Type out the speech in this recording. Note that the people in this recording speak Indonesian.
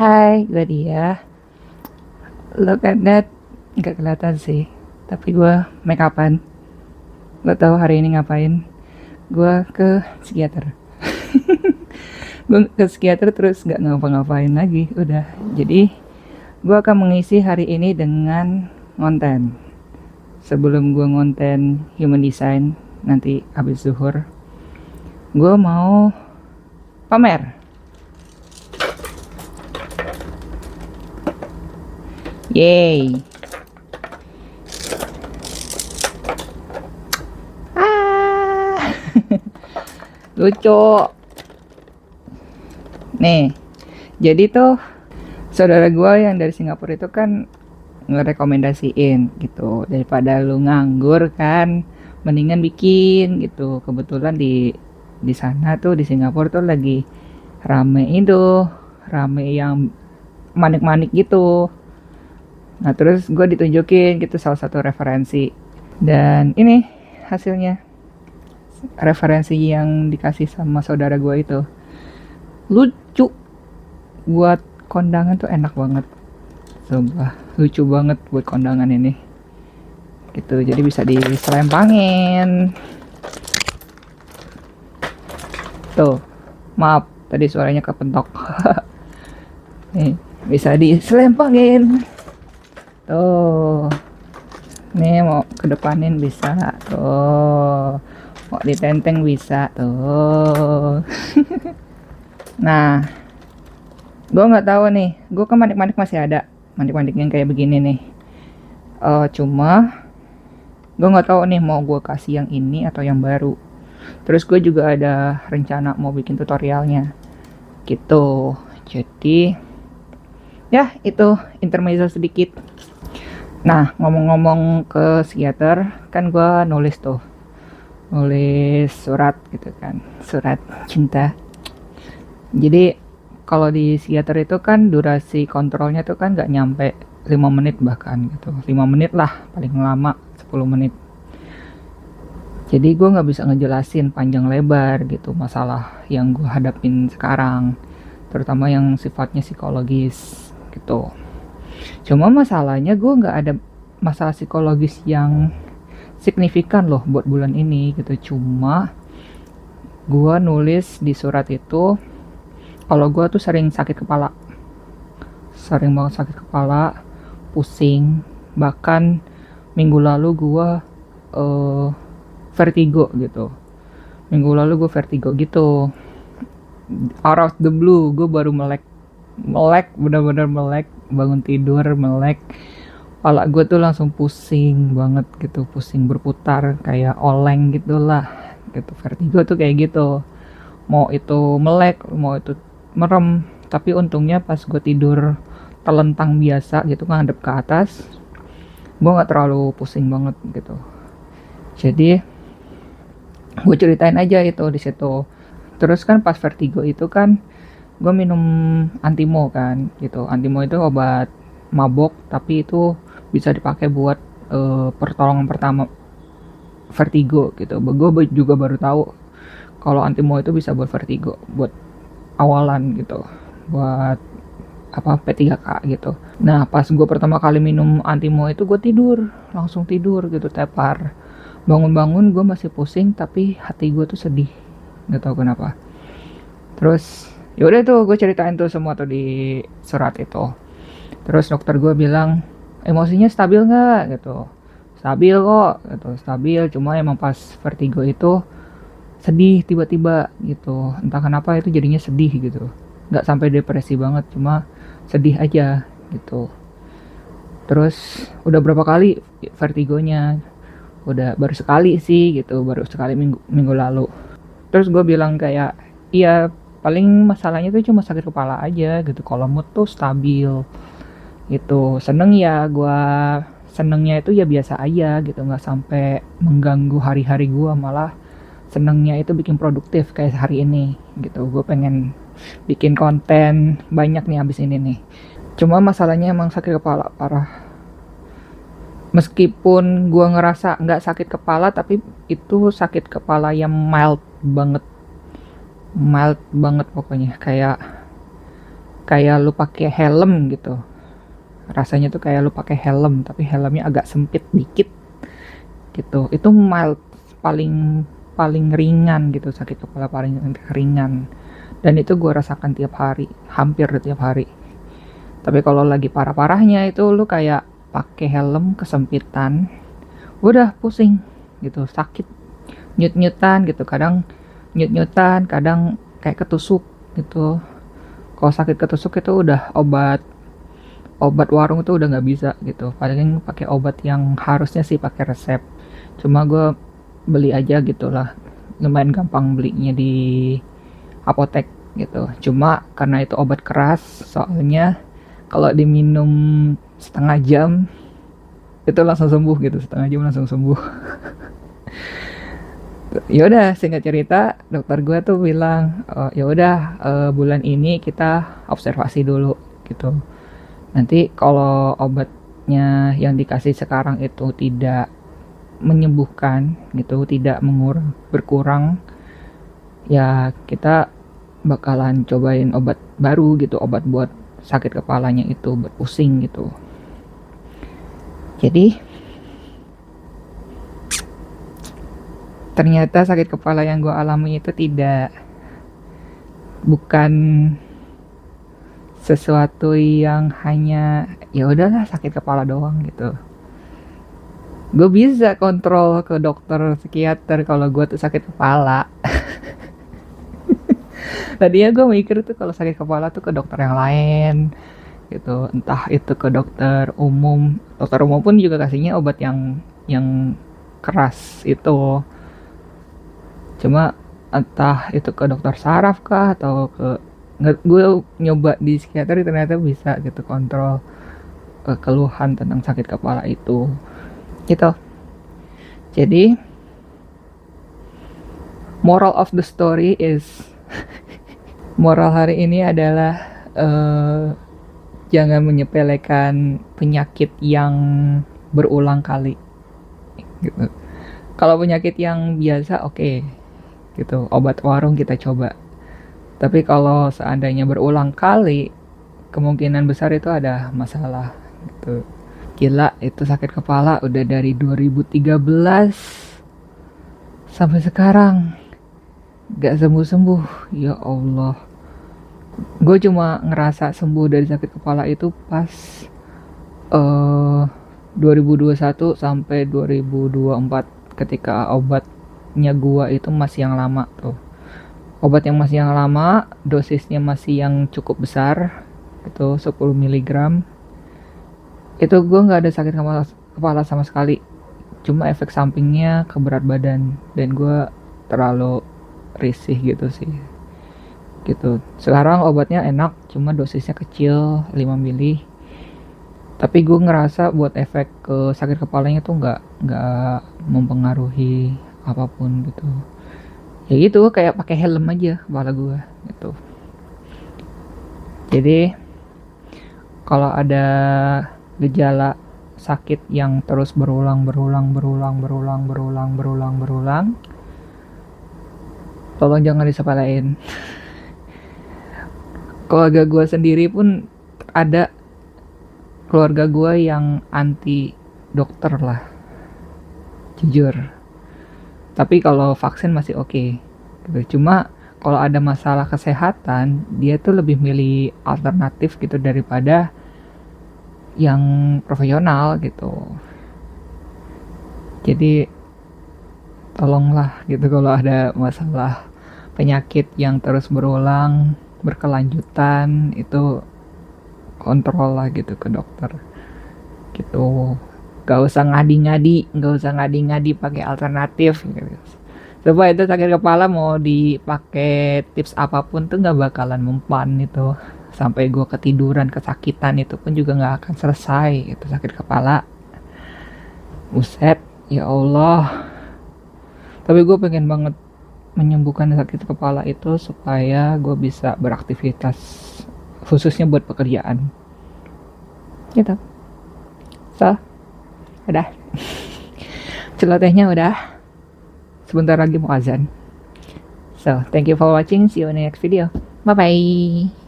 Hai, gue Dia. Look at that. Nggak kelihatan sih. Tapi gue make upan. Lo tau hari ini ngapain? Gue ke psikiater. Gue ke psikiater terus nggak ngapa-ngapain lagi. Udah. Jadi gue akan mengisi hari ini dengan ngonten. Sebelum gue ngonten human design nanti habis zuhur, gue mau pamer. Yay. Ah, lucu. Nih, jadi tuh saudara gue yang dari Singapura itu kan ngerekomendasiin gitu, daripada lu nganggur kan mendingan bikin gitu. Kebetulan di sana tuh di Singapura tuh lagi rame itu, rame yang manik-manik gitu. Nah terus gue ditunjukin gitu salah satu referensi, dan ini hasilnya. Referensi yang dikasih sama saudara gue itu lucu, buat kondangan tuh enak banget. Sumpah, lucu banget buat kondangan ini. Gitu, jadi bisa diselempangin. Tuh, maaf, tadi suaranya kepentok. Nih, bisa diselempangin. Tuh, nih mau kedepanin bisa. Tuh, mau ditenteng bisa. Tuh. Nah, gue nggak tahu nih. Gue kan manik-manik masih ada. Manik-manik yang kayak begini nih. Cuma gue nggak tahu nih mau gue kasih yang ini atau yang baru. Terus gue juga ada rencana mau bikin tutorialnya gitu. Jadi ya itu intermezzo sedikit. Nah, ngomong-ngomong ke psikiater, kan gue nulis surat gitu kan, surat cinta. Jadi kalau di psikiater itu kan durasi kontrolnya tuh kan nggak nyampe 5 menit bahkan gitu, 5 menit lah paling lama, 10 menit. Jadi gue nggak bisa ngejelasin panjang lebar gitu masalah yang gue hadapin sekarang, terutama yang sifatnya psikologis gitu. Cuma masalahnya gue nggak ada masalah psikologis yang signifikan loh buat bulan ini gitu. Cuma gue nulis di surat itu kalau gue tuh sering sakit kepala, sering banget sakit kepala, pusing. Bahkan minggu lalu gue uh, vertigo gitu. Minggu lalu gue vertigo gitu. Out of the blue gue baru melek, bener-bener melek, bangun tidur melek. Kepala gue tuh langsung pusing banget gitu, pusing berputar kayak oleng gitulah gitu. Vertigo tuh kayak gitu, mau itu melek mau itu merem. Tapi untungnya pas gue tidur telentang biasa gitu ngadep ke atas, gue nggak terlalu pusing banget gitu. Jadi gue ceritain aja itu di situ. Terus kan pas vertigo itu kan gue minum antimo kan gitu. Antimo itu obat mabok tapi itu bisa dipakai buat pertolongan pertama vertigo gitu. Gue juga baru tahu kalau antimo itu bisa buat vertigo, buat awalan gitu, buat apa P3K gitu. Nah pas gue pertama kali minum antimo itu gue tidur, langsung tidur gitu tepar. Bangun-bangun gue masih pusing tapi hati gue tuh sedih, nggak tahu kenapa. Terus yaudah tuh gue ceritain tuh semua tuh di surat itu. Terus dokter gue bilang emosinya stabil nggak gitu. Stabil kok gitu, stabil. Cuma emang pas vertigo itu sedih tiba-tiba gitu, entah kenapa itu jadinya sedih gitu, nggak sampai depresi banget, cuma sedih aja gitu. Terus udah berapa kali vertigonya, udah baru sekali sih gitu, baru sekali minggu lalu. Terus gue bilang kayak iya paling masalahnya tuh cuma sakit kepala aja gitu, kalau mood tuh stabil gitu. Seneng ya gue, senengnya itu ya biasa aja gitu, nggak sampai mengganggu hari-hari gue, malah senengnya itu bikin produktif kayak hari ini gitu. Gue pengen bikin konten banyak nih abis ini nih. Cuma masalahnya emang sakit kepala parah. Meskipun gue ngerasa nggak sakit kepala, tapi itu sakit kepala yang mild banget, mild banget pokoknya. Kayak kayak lu pakai helm gitu. Rasanya tuh kayak lu pakai helm, tapi helmnya agak sempit dikit gitu. Itu mild, paling paling ringan gitu, sakit kepala paling ringan. Dan itu gue rasakan tiap hari, hampir tiap hari. Tapi kalau lagi parah-parahnya itu lu kayak pakai helm kesempitan, udah pusing gitu, sakit, nyut-nyutan gitu, kadang nyut-nyutan, kadang kayak ketusuk gitu. Kalau sakit ketusuk itu udah obat warung itu udah nggak bisa gitu, paling pakai obat yang harusnya sih pakai resep. Cuma gue beli aja gitulah, lumayan gampang belinya di apotek gitu. Cuma karena itu obat keras, soalnya kalau diminum setengah jam itu langsung sembuh gitu, setengah jam langsung sembuh. Ya udah, singkat cerita dokter gue tuh bilang, ya udah, bulan ini kita observasi dulu gitu. Nanti kalau obatnya yang dikasih sekarang itu tidak menyembuhkan gitu, tidak berkurang, ya kita bakalan cobain obat baru gitu, obat buat sakit kepalanya itu, buat pusing gitu. Jadi ternyata sakit kepala yang gue alami itu bukan sesuatu yang hanya ya udahlah sakit kepala doang gitu. Gue bisa kontrol ke dokter psikiater kalau gue tuh sakit kepala. Tadinya gue mikir tuh kalau sakit kepala tuh ke dokter yang lain gitu, entah itu ke dokter umum. Dokter umum pun juga kasihnya obat yang keras itu. Cuma entah itu ke dokter saraf kah atau gue nyoba di psikiater ternyata bisa gitu kontrol keluhan tentang sakit kepala itu gitu. Jadi moral of the story is moral hari ini adalah jangan menyepelekan penyakit yang berulang kali gitu. Kalau penyakit yang biasa oke, gitu, obat warung kita coba. Tapi kalau seandainya berulang kali, kemungkinan besar itu ada masalah gitu. Gila, itu sakit kepala udah dari 2013 sampai sekarang gak sembuh-sembuh. Ya Allah. Gue cuma ngerasa sembuh dari sakit kepala itu pas 2021 sampai 2024, ketika obatnya gua itu masih yang lama tuh. Obat yang masih yang lama, dosisnya masih yang cukup besar, itu 10 mg. Itu gue nggak ada sakit kepala sama sekali, cuma efek sampingnya ke berat badan, dan gue terlalu risih gitu sih gitu. Sekarang obatnya enak, cuma dosisnya kecil, 5 mili, tapi gue ngerasa buat efek ke sakit kepalanya tuh nggak mempengaruhi apapun gitu. Ya gitu, kayak pakai helm aja kepala gue gitu. Jadi kalau ada gejala sakit yang terus berulang, tolong jangan disepelein. Keluarga gue sendiri pun ada keluarga gue yang anti dokter lah, jujur. Tapi kalau vaksin masih oke gitu. Cuma kalau ada masalah kesehatan, dia tuh lebih milih alternatif gitu daripada yang profesional gitu. Jadi tolonglah gitu, kalau ada masalah penyakit yang terus berulang, berkelanjutan, itu kontrol lah gitu ke dokter gitu. Gak usah ngadi-ngadi pakai alternatif gitu. Supaya itu sakit kepala mau dipakai tips apapun tuh gak bakalan mempan itu. Sampai gue ketiduran kesakitan itu pun juga gak akan selesai itu sakit kepala. Buset, ya Allah. Tapi gue pengen banget menyembuhkan sakit kepala itu supaya gue bisa beraktivitas, khususnya buat pekerjaan gitu. So, udah. Celotehnya udah. Sebentar lagi mau azan. So, thank you for watching. See you in the next video. Bye bye.